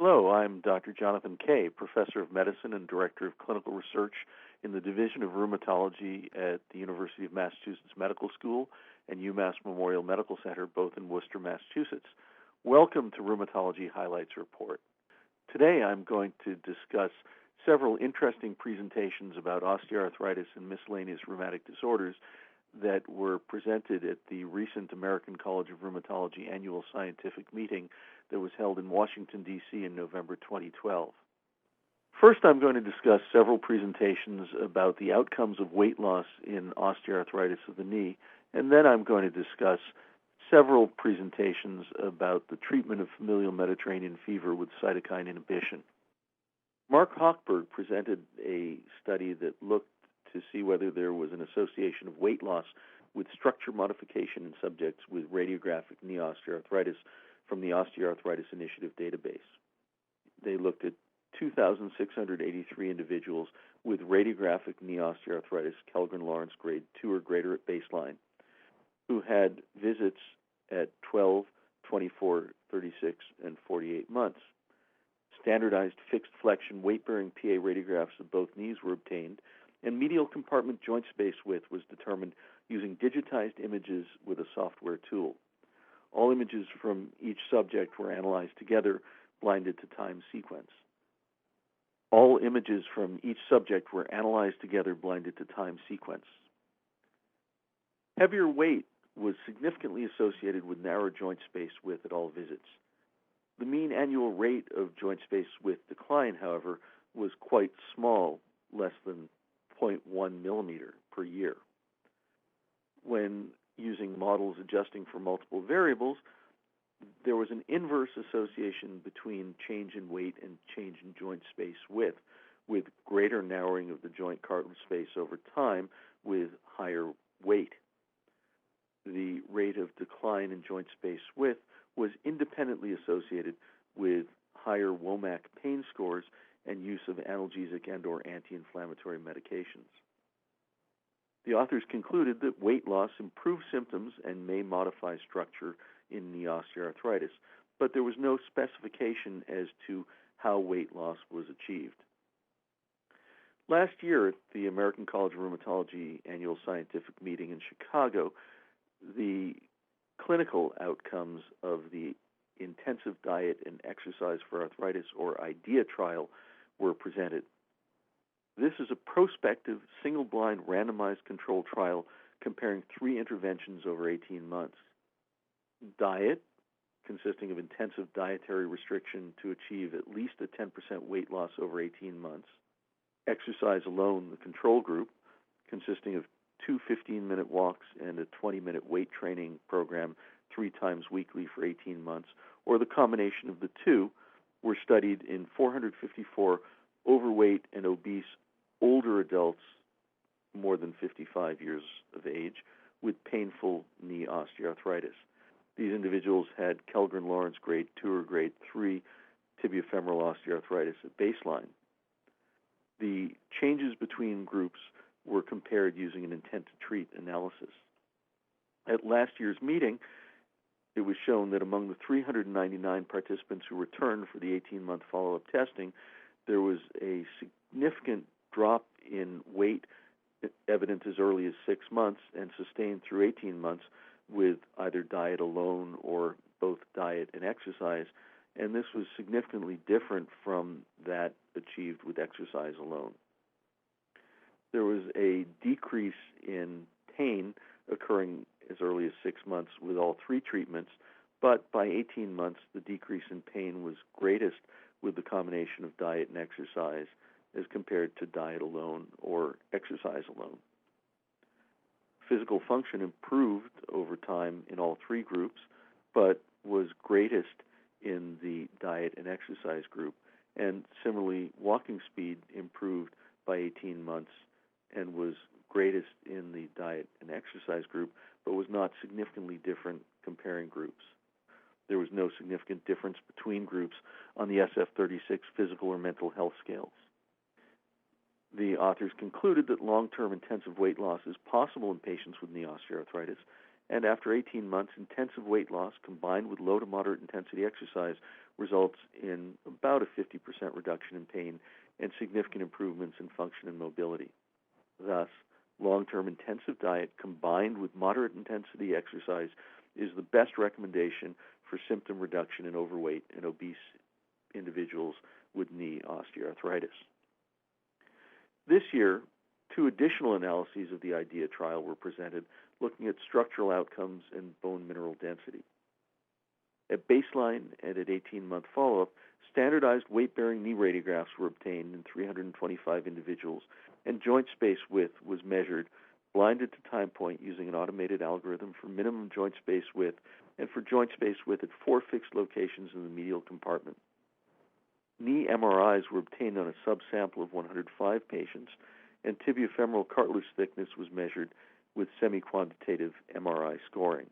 Hello, I'm Dr. Jonathan Kay, Professor of Medicine and Director of Clinical Research in the Division of Rheumatology at the University of Massachusetts Medical School and UMass Memorial Medical Center, both in Worcester, Massachusetts. Welcome to Rheumatology Highlights Report. Today I'm going to discuss several interesting presentations about osteoarthritis and miscellaneous rheumatic disorders that were presented at the recent American College of Rheumatology annual scientific meeting that was held in Washington, D.C. in November 2012. First, I'm going to discuss several presentations about the outcomes of weight loss in osteoarthritis of the knee, and then I'm going to discuss several presentations about the treatment of familial Mediterranean fever with cytokine inhibition. Mark Hochberg presented a study that looked to see whether there was an association of weight loss with structure modification in subjects with radiographic knee osteoarthritis from the Osteoarthritis Initiative database. They looked at 2,683 individuals with radiographic knee osteoarthritis, Kellgren-Lawrence grade 2 or greater at baseline, who had visits at 12, 24, 36, and 48 months. Standardized fixed flexion weight-bearing PA radiographs of both knees were obtained, and medial compartment joint space width was determined using digitized images with a software tool. All images from each subject were analyzed together, blinded to time sequence. All images from each subject were analyzed together, blinded to time sequence. Heavier weight was significantly associated with narrow joint space width at all visits. The mean annual rate of joint space width decline, however, was quite small, less than 0.1 millimeter per year. When using models adjusting for multiple variables, there was an inverse association between change in weight and change in joint space width, with greater narrowing of the joint cartilage space over time with higher weight. The rate of decline in joint space width was independently associated with higher WOMAC pain scores and use of analgesic and/or anti-inflammatory medications. The authors concluded that weight loss improves symptoms and may modify structure in knee osteoarthritis, but there was no specification as to how weight loss was achieved. Last year at the American College of Rheumatology annual scientific meeting in Chicago, the clinical outcomes of the intensive diet and exercise for arthritis, or IDEA trial, were presented. This is a prospective, single-blind, randomized controlled trial comparing 3 interventions over 18 months. Diet, consisting of intensive dietary restriction to achieve at least a 10% weight loss over 18 months. Exercise alone, the control group, consisting of 2 15-minute walks and a 20-minute weight training program 3 times weekly for 18 months, or the combination of the two, were studied in 454 overweight and obese older adults more than 55 years of age with painful knee osteoarthritis. These individuals had Kellgren-Lawrence grade 2 or grade 3 tibiofemoral osteoarthritis at baseline. The changes between groups were compared using an intent-to-treat analysis. At last year's meeting, it was shown that among the 399 participants who returned for the 18-month follow-up testing, there was a significant drop in weight evident as early as 6 months and sustained through 18 months with either diet alone or both diet and exercise, and this was significantly different from that achieved with exercise alone. There was a decrease in pain occurring as early as 6 months with all 3 treatments, but by 18 months, the decrease in pain was greatest with the combination of diet and exercise as compared to diet alone or exercise alone. Physical function improved over time in all 3 groups, but was greatest in the diet and exercise group. And similarly, walking speed improved by 18 months and was greatest in the diet and exercise group, but was not significantly different comparing groups. There was no significant difference between groups on the SF-36 physical or mental health scales. The authors concluded that long-term intensive weight loss is possible in patients with knee osteoarthritis, and after 18 months, intensive weight loss combined with low to moderate intensity exercise results in about a 50% reduction in pain and significant improvements in function and mobility. Thus, long-term intensive diet combined with moderate intensity exercise is the best recommendation for symptom reduction in overweight and obese individuals with knee osteoarthritis. This year, 2 additional analyses of the IDEA trial were presented, looking at structural outcomes and bone mineral density. At baseline and at 18-month follow-up, standardized weight-bearing knee radiographs were obtained in 325 individuals, and joint space width was measured, blinded to time point using an automated algorithm for minimum joint space width and for joint space width at 4 fixed locations in the medial compartment. Knee MRIs were obtained on a subsample of 105 patients, and tibiofemoral cartilage thickness was measured with semi-quantitative MRI scoring.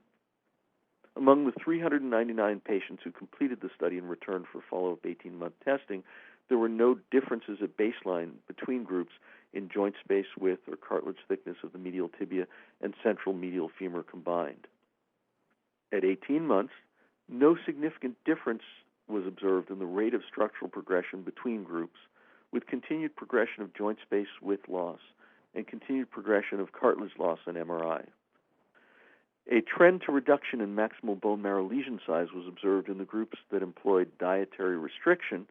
Among the 399 patients who completed the study and returned for follow-up 18-month testing, there were no differences at baseline between groups in joint space width or cartilage thickness of the medial tibia and central medial femur combined. At 18 months, no significant difference was observed in the rate of structural progression between groups, with continued progression of joint space width loss and continued progression of cartilage loss on MRI. A trend to reduction in maximal bone marrow lesion size was observed in the groups that employed dietary restriction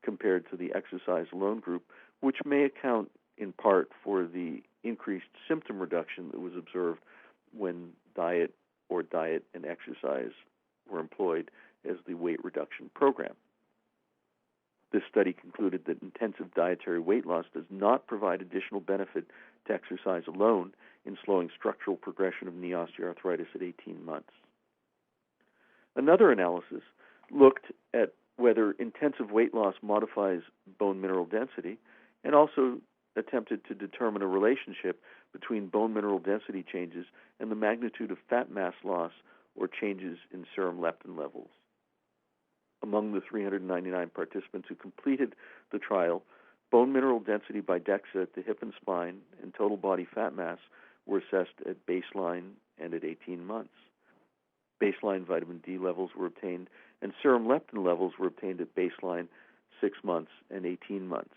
compared to the exercise alone group, which may account in part for the increased symptom reduction that was observed when diet and exercise were employed as the weight reduction program. This study concluded that intensive dietary weight loss does not provide additional benefit to exercise alone in slowing structural progression of knee osteoarthritis at 18 months. Another analysis looked at whether intensive weight loss modifies bone mineral density and also attempted to determine a relationship between bone mineral density changes and the magnitude of fat mass loss or changes in serum leptin levels. Among the 399 participants who completed the trial, bone mineral density by DEXA at the hip and spine and total body fat mass were assessed at baseline and at 18 months. Baseline vitamin D levels were obtained, and serum leptin levels were obtained at baseline, 6 months, and 18 months.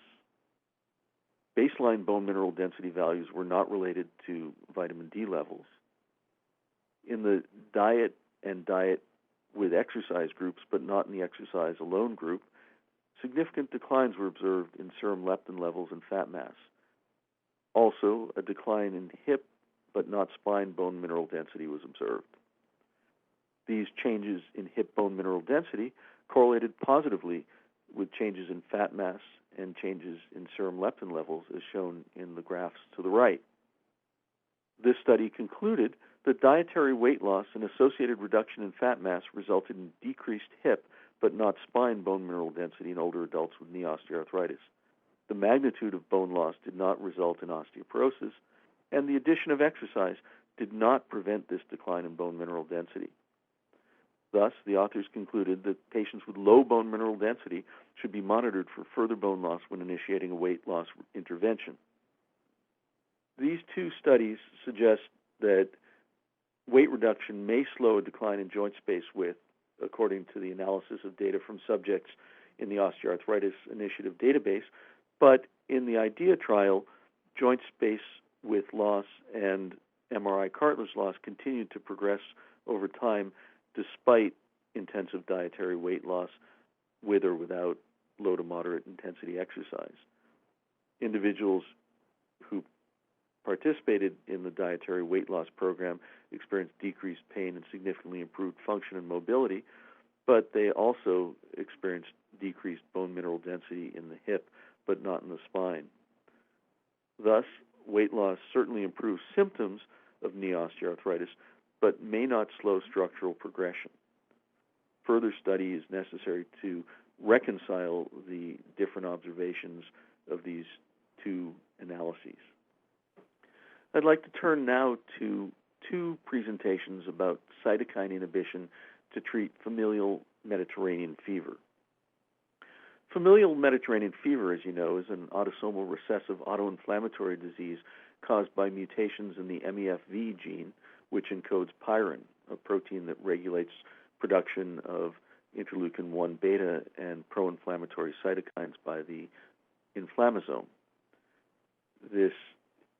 Baseline bone mineral density values were not related to vitamin D levels. In the diet and diet with exercise groups, but not in the exercise alone group, significant declines were observed in serum leptin levels and fat mass. Also, a decline in hip but not spine bone mineral density was observed. These changes in hip bone mineral density correlated positively with changes in fat mass and changes in serum leptin levels, as shown in the graphs to the right. This study concluded that dietary weight loss and associated reduction in fat mass resulted in decreased hip but not spine bone mineral density in older adults with knee osteoarthritis. The magnitude of bone loss did not result in osteoporosis, and the addition of exercise did not prevent this decline in bone mineral density. Thus, the authors concluded that patients with low bone mineral density should be monitored for further bone loss when initiating a weight loss intervention. These 2 studies suggest that weight reduction may slow a decline in joint space width, according to the analysis of data from subjects in the Osteoarthritis Initiative database, but in the IDEA trial, joint space width loss and MRI cartilage loss continued to progress over time despite intensive dietary weight loss with or without low to moderate intensity exercise. Individuals who participated in the dietary weight loss program experienced decreased pain and significantly improved function and mobility, but they also experienced decreased bone mineral density in the hip, but not in the spine. Thus, weight loss certainly improves symptoms of knee osteoarthritis, but may not slow structural progression. Further study is necessary to reconcile the different observations of these 2 analyses. I'd like to turn now to 2 presentations about cytokine inhibition to treat familial Mediterranean fever. Familial Mediterranean fever, as you know, is an autosomal recessive autoinflammatory disease caused by mutations in the MEFV gene, which encodes pyrin, a protein that regulates production of interleukin-1 beta and pro-inflammatory cytokines by the inflammasome. This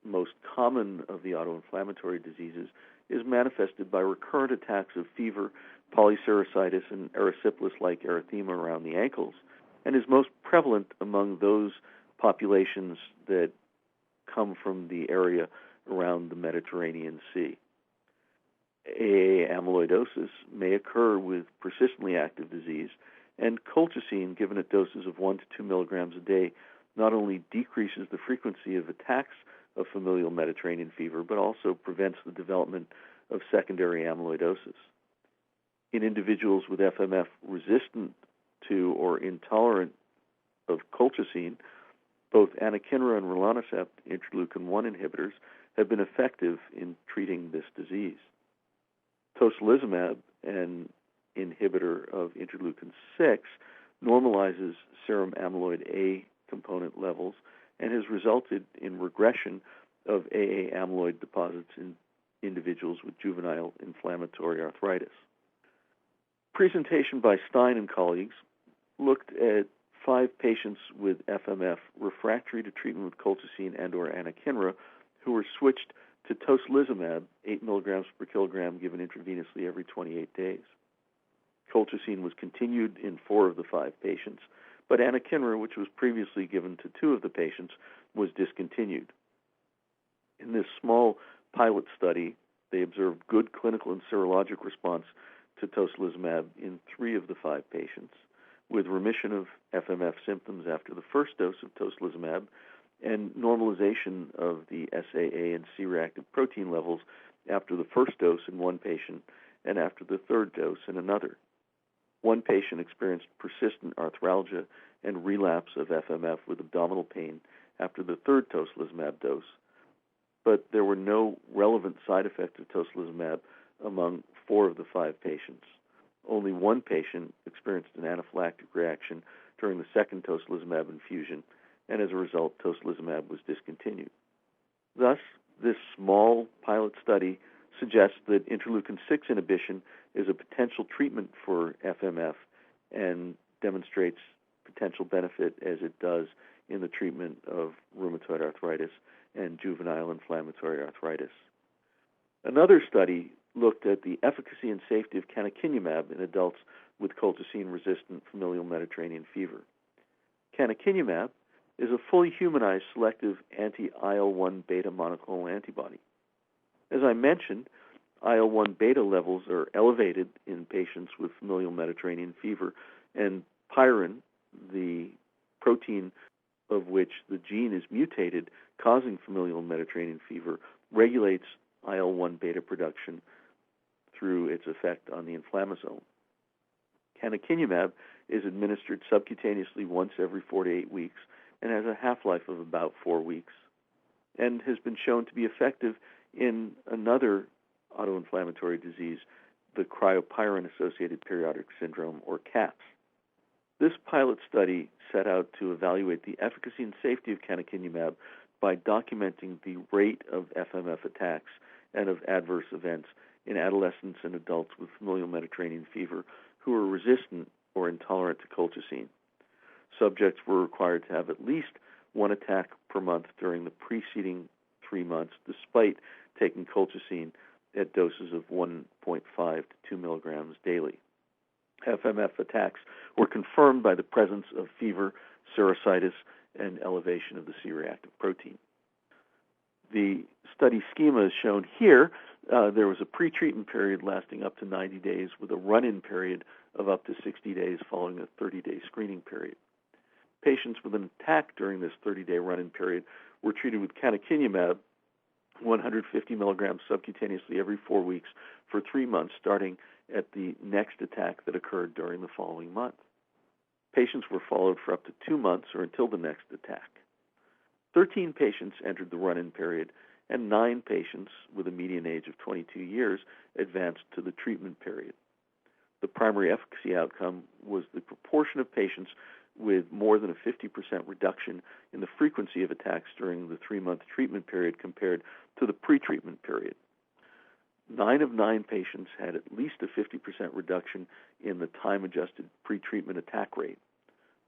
most common of the autoinflammatory diseases is manifested by recurrent attacks of fever, polycerositis, and erysipelas-like erythema around the ankles, and is most prevalent among those populations that come from the area around the Mediterranean Sea. AA amyloidosis may occur with persistently active disease, and colchicine, given at doses of 1 to 2 milligrams a day, not only decreases the frequency of attacks of familial Mediterranean fever, but also prevents the development of secondary amyloidosis. In individuals with FMF resistant to or intolerant of colchicine, both anakinra and rilonacept, interleukin-1 inhibitors, have been effective in treating this disease. Tocilizumab, an inhibitor of interleukin-6, normalizes serum amyloid A component levels and has resulted in regression of AA amyloid deposits in individuals with juvenile inflammatory arthritis. Presentation by Stein and colleagues looked at 5 patients with FMF refractory to treatment with colchicine and or anakinra who were switched to tocilizumab, 8 milligrams per kilogram, given intravenously every 28 days. Colchicine was continued in 4 of the 5 patients, but anakinra, which was previously given to 2 of the patients, was discontinued. In this small pilot study, they observed good clinical and serologic response to tocilizumab in 3 of the 5 patients, with remission of FMF symptoms after the first dose of tocilizumab and normalization of the SAA and C-reactive protein levels after the first dose in 1 patient and after the 3rd dose in another. 1 patient experienced persistent arthralgia and relapse of FMF with abdominal pain after the 3rd tocilizumab dose, but there were no relevant side effects of tocilizumab among 4 of the 5 patients. Only 1 patient experienced an anaphylactic reaction during the 2nd tocilizumab infusion, and as a result, tocilizumab was discontinued. Thus, this small pilot study suggests that interleukin-6 inhibition is a potential treatment for FMF and demonstrates potential benefit as it does in the treatment of rheumatoid arthritis and juvenile inflammatory arthritis. Another study looked at the efficacy and safety of canakinumab in adults with colchicine-resistant familial Mediterranean fever. Canakinumab is a fully humanized selective anti-IL-1 beta monoclonal antibody. As I mentioned, IL-1 beta levels are elevated in patients with familial Mediterranean fever, and pyrin, the protein of which the gene is mutated, causing familial Mediterranean fever, regulates IL-1 beta production through its effect on the inflammasome. Canakinumab is administered subcutaneously once every 4 to 8 weeks and has a half-life of about 4 weeks, and has been shown to be effective in another autoinflammatory disease, the cryopyrin-associated periodic syndrome, or CAPS. This pilot study set out to evaluate the efficacy and safety of canakinumab by documenting the rate of FMF attacks and of adverse events in adolescents and adults with familial Mediterranean fever who are resistant or intolerant to colchicine. Subjects were required to have at least 1 attack per month during the preceding 3 months, despite taking colchicine at doses of 1.5 to 2 milligrams daily. FMF attacks were confirmed by the presence of fever, serositis, and elevation of the C-reactive protein. The study schema is shown here. There was a pre-treatment period lasting up to 90 days with a run-in period of up to 60 days following a 30-day screening period. Patients with an attack during this 30-day run-in period were treated with canakinumab, 150 milligrams subcutaneously every 4 weeks for 3 months, starting at the next attack that occurred during the following month. Patients were followed for up to 2 months or until the next attack. 13 patients entered the run-in period, and 9 patients with a median age of 22 years advanced to the treatment period. The primary efficacy outcome was the proportion of patients with more than a 50% reduction in the frequency of attacks during the 3-month treatment period compared to the pre-treatment period. 9 of 9 patients had at least a 50% reduction in the time-adjusted pretreatment attack rate.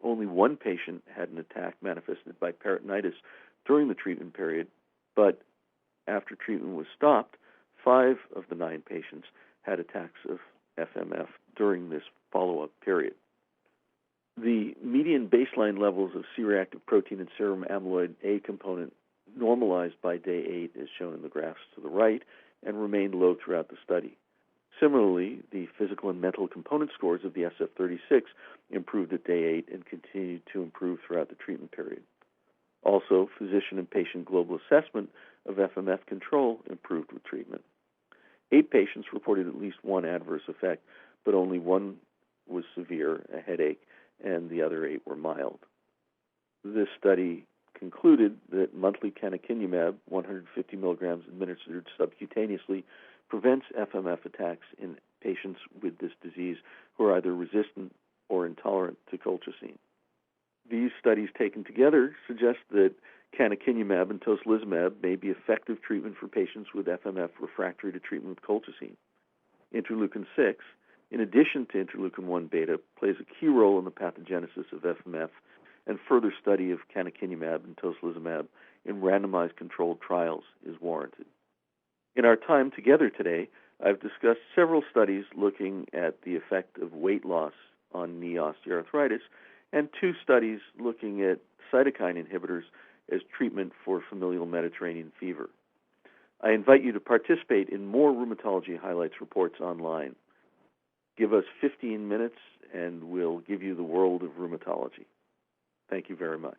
Only one patient had an attack manifested by peritonitis during the treatment period, but after treatment was stopped, 5 of the 9 patients had attacks of FMF during this follow-up period. The median baseline levels of C-reactive protein and serum amyloid A component normalized by day 8, as shown in the graphs to the right, and remained low throughout the study. Similarly, the physical and mental component scores of the SF-36 improved at day 8 and continued to improve throughout the treatment period. Also, physician and patient global assessment of FMF control improved with treatment. 8 patients reported at least one adverse effect, but only one was severe, a headache, and the other 8 were mild. This study concluded that monthly canakinumab, 150 milligrams administered subcutaneously, prevents FMF attacks in patients with this disease who are either resistant or intolerant to colchicine. These studies taken together suggest that canakinumab and tocilizumab may be effective treatment for patients with FMF refractory to treatment with colchicine. Interleukin-6, in addition to interleukin-1 beta, plays a key role in the pathogenesis of FMF, and further study of canakinumab and tocilizumab in randomized controlled trials is warranted. In our time together today, I've discussed several studies looking at the effect of weight loss on knee osteoarthritis, and 2 studies looking at cytokine inhibitors as treatment for familial Mediterranean fever. I invite you to participate in more Rheumatology Highlights reports online. Give us 15 minutes and we'll give you the world of rheumatology. Thank you very much.